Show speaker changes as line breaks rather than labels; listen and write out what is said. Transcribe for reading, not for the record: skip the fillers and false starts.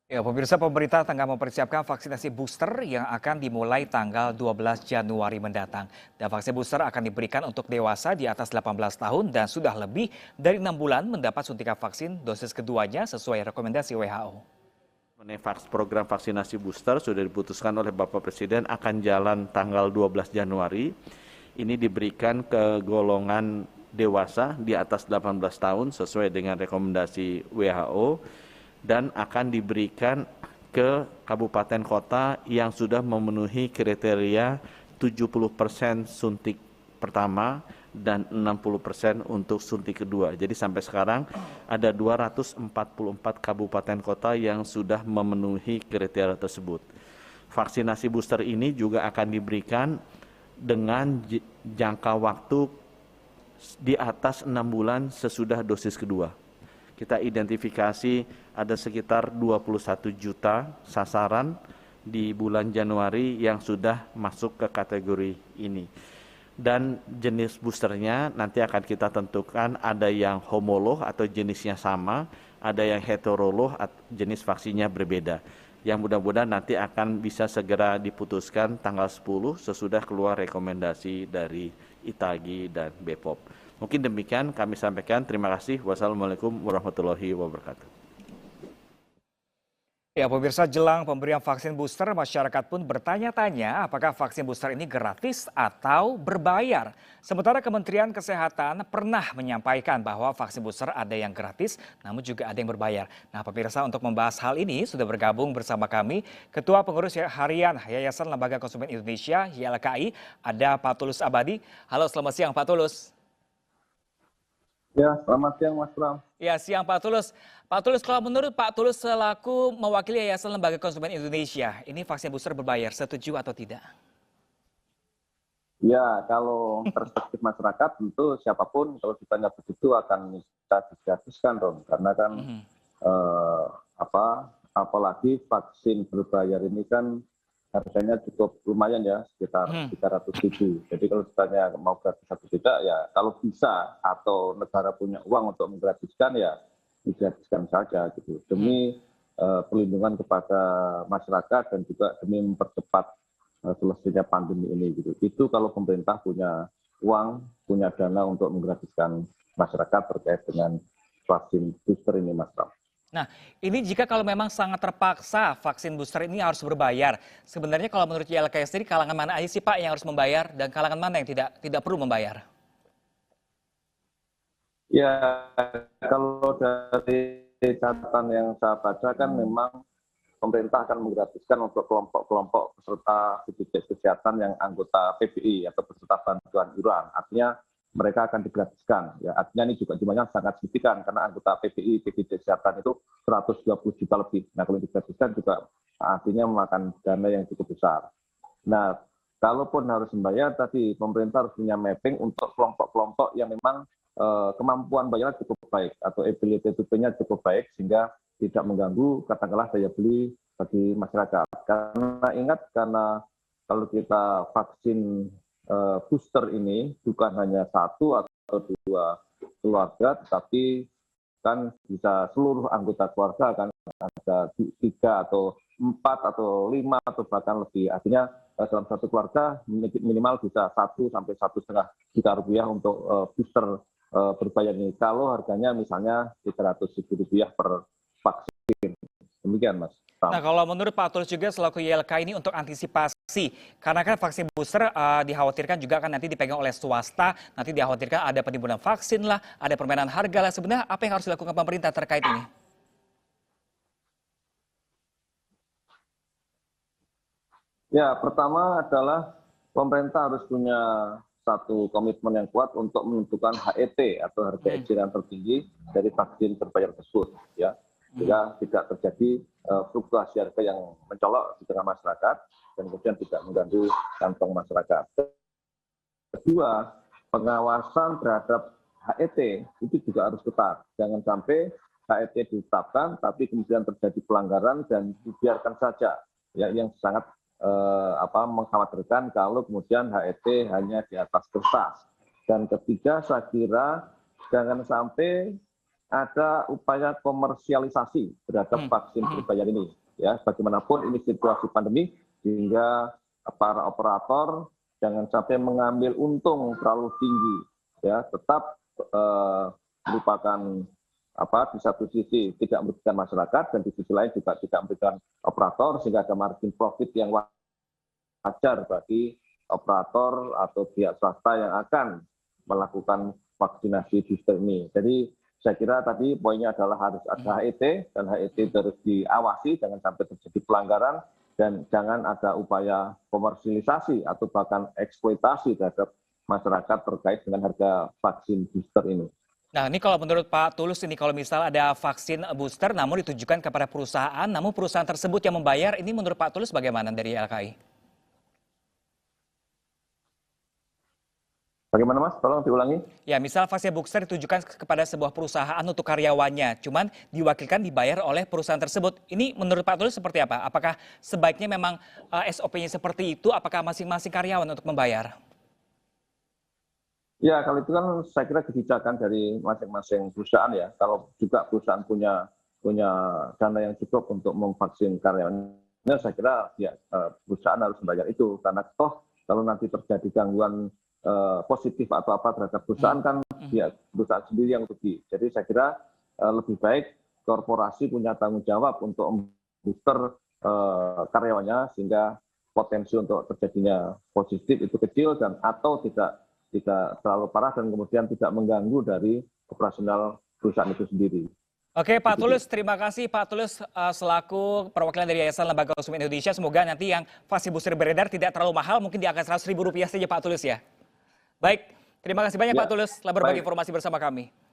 Ya, pemirsa, pemerintah tengah mempersiapkan vaksinasi booster yang akan dimulai tanggal 12 Januari mendatang. Dan vaksin booster akan diberikan untuk dewasa di atas 18 tahun dan sudah lebih dari 6 bulan mendapat suntikan vaksin dosis keduanya sesuai rekomendasi WHO.
Mengenai program vaksinasi booster sudah diputuskan oleh Bapak Presiden akan jalan tanggal 12 Januari. Ini diberikan ke golongan dewasa di atas 18 tahun sesuai dengan rekomendasi WHO dan akan diberikan ke kabupaten kota yang sudah memenuhi kriteria 70% suntik pertama dan 60% untuk suntik kedua. Jadi sampai sekarang ada 244 kabupaten kota yang sudah memenuhi kriteria tersebut. Vaksinasi booster ini juga akan diberikan dengan jangka waktu di atas 6 bulan sesudah dosis kedua. Kita identifikasi ada sekitar 21 juta sasaran di bulan Januari yang sudah masuk ke kategori ini. Dan jenis boosternya nanti akan kita tentukan, ada yang homolog atau jenisnya sama, ada yang heterolog jenis vaksinnya berbeda. Yang mudah-mudahan nanti akan bisa segera diputuskan tanggal 10 sesudah keluar rekomendasi dari ITAGI dan BPOM. Mungkin demikian kami sampaikan. Terima kasih. Wassalamualaikum warahmatullahi wabarakatuh.
Ya, pemirsa, jelang pemberian vaksin booster, masyarakat pun bertanya-tanya apakah vaksin booster ini gratis atau berbayar. Sementara Kementerian Kesehatan pernah menyampaikan bahwa vaksin booster ada yang gratis, namun juga ada yang berbayar. Nah, pemirsa, untuk membahas hal ini sudah bergabung bersama kami Ketua Pengurus Harian Yayasan Lembaga Konsumen Indonesia (YLKI), ada Pak Tulus Abadi. Halo, selamat siang Pak Tulus.
Ya, selamat siang Mas Bram.
Ya, siang Pak Tulus. Pak Tulus, kalau menurut Pak Tulus selaku mewakili Yayasan Lembaga Konsumen Indonesia, ini vaksin booster berbayar, setuju atau tidak?
Ya, kalau perspektif masyarakat tentu siapapun kalau ditanya begitu akan kita digratiskan dong, karena kan eh, apalagi vaksin berbayar ini kan harganya cukup lumayan ya, sekitar 300.000. Jadi kalau ditanya mau gratis atau tidak, ya kalau bisa atau negara punya uang untuk menggratiskan ya digratiskan saja gitu. Demi perlindungan kepada masyarakat dan juga demi mempercepat selesainya pandemi ini gitu. Itu kalau pemerintah punya uang, punya dana untuk menggratiskan masyarakat terkait dengan vaksin booster ini, Mas Bram.
Nah, ini jika kalau memang sangat terpaksa vaksin booster ini harus berbayar. Sebenarnya kalau menurut YLKI sendiri, kalangan mana aja sih Pak yang harus membayar dan kalangan mana yang tidak perlu membayar?
Ya, kalau dari catatan yang saya baca kan memang pemerintah akan menggratiskan untuk kelompok-kelompok peserta BPJS Kesehatan yang anggota PBI atau peserta bantuan iuran. Artinya mereka akan digratiskan. Ya, artinya ini juga jumlahnya sangat signifikan karena anggota PBI BPJS Kesehatan itu 120 juta lebih. Nah, kalau digratiskan juga artinya memakan dana yang cukup besar. Nah, kalaupun harus membayar, tadi pemerintah harus punya mapping untuk kelompok-kelompok yang memang kemampuan bayarnya cukup baik atau ability to pay-nya cukup baik sehingga tidak mengganggu katakanlah daya beli bagi masyarakat. Karena ingat, karena kalau kita vaksin booster ini bukan hanya satu atau dua keluarga, tetapi kan bisa seluruh anggota keluarga, kan ada 3 atau 4 atau 5 atau bahkan lebih. Artinya dalam satu keluarga minimal bisa 1 sampai 1,5 juta rupiah untuk booster berbayar ini. Kalau harganya misalnya Rp300.000 per vaksin. Demikian, Mas.
Nah, kalau menurut Pak Tulus juga selaku YLKI ini untuk antisipasi, karena kan vaksin booster dikhawatirkan juga kan nanti dipegang oleh swasta, nanti dikhawatirkan ada penimbunan vaksin lah, ada permainan harga lah. Sebenarnya apa yang harus dilakukan pemerintah terkait ini?
Ya, pertama adalah pemerintah harus punya satu komitmen yang kuat untuk menentukan HET atau harga eceran tertinggi dari vaksin berbayar tersebut, ya, sehingga tidak terjadi fluktuasi harga yang mencolok di tengah masyarakat dan kemudian tidak mengganggu kantong masyarakat. Kedua, pengawasan terhadap HET itu juga harus ketat. Jangan sampai HET ditetapkan tapi kemudian terjadi pelanggaran dan dibiarkan saja, ya, yang sangat mengkhawatirkan kalau kemudian HET hanya di atas kertas. Dan ketiga, saya kira jangan sampai ada upaya komersialisasi terhadap vaksin berbayar ini. Ya, bagaimanapun ini situasi pandemi, sehingga para operator jangan sampai mengambil untung terlalu tinggi. Ya, tetap merupakan di satu sisi tidak merugikan masyarakat dan di sisi lain juga tidak merugikan operator, sehingga ada margin profit yang wajar bagi operator atau pihak swasta yang akan melakukan vaksinasi booster ini. Jadi saya kira tadi poinnya adalah harus ada HET dan HET terus diawasi, jangan sampai terjadi pelanggaran dan jangan ada upaya komersialisasi atau bahkan eksploitasi terhadap masyarakat terkait dengan harga vaksin booster ini.
Nah, ini kalau menurut Pak Tulus ini kalau misal ada vaksin booster namun ditujukan kepada perusahaan, namun perusahaan tersebut yang membayar, ini menurut Pak Tulus bagaimana dari LKI?
Bagaimana Mas? Tolong diulangi.
Ya, misal vaksin booster ditujukan kepada sebuah perusahaan untuk karyawannya, cuman diwakilkan dibayar oleh perusahaan tersebut. Ini menurut Pak Tulus seperti apa? Apakah sebaiknya memang SOP-nya seperti itu? Apakah masing-masing karyawan untuk membayar?
Ya, kalau itu kan saya kira kebijakan dari masing-masing perusahaan ya. Kalau juga perusahaan punya dana yang cukup untuk memvaksin karyawannya, saya kira ya perusahaan harus membayar itu. Karena toh kalau nanti terjadi gangguan positif atau apa terhadap perusahaan kan ya perusahaan sendiri yang rugi. Jadi saya kira lebih baik korporasi punya tanggung jawab untuk booster karyawannya sehingga potensi untuk terjadinya positif itu kecil dan atau tidak terlalu parah dan kemudian tidak mengganggu dari operasional perusahaan itu sendiri.
Oke Pak Tulus, terima kasih Pak Tulus selaku perwakilan dari Yayasan Lembaga Konsumen Indonesia. Semoga nanti yang vaksin booster beredar tidak terlalu mahal, mungkin di angka Rp100.000 saja Pak Tulus ya. Baik, terima kasih banyak Pak Tulus telah berbagi informasi bersama kami.